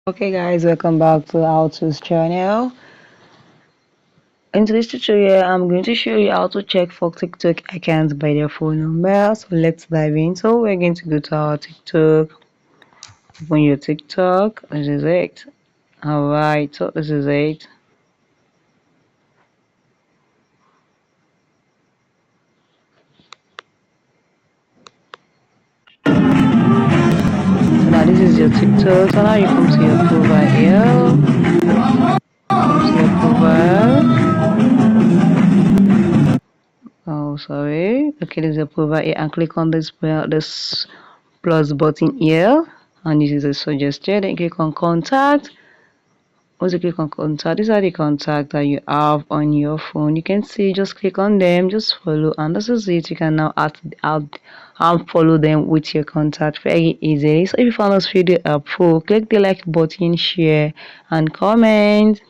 Okay guys, welcome back to Alto's channel. In today's tutorial, I'm going to show you how to check for TikTok accounts by their phone number. So let's dive in. So we're going to go to our TikTok, open your TikTok, this is it. Alright, so this is it. So now this is your TikTok. So now you come to your profile here. Come to your profile. Oh, sorry. Okay, there's a profile here and click on this plus button here. And this is a suggested. Then click on contact. Once you click on contact, these are the contacts that you have on your phone. You can see, just click on them, just follow, and this is it. You can now add and follow them with your contact very easily. So if you found this video helpful, click the like button, share, and comment.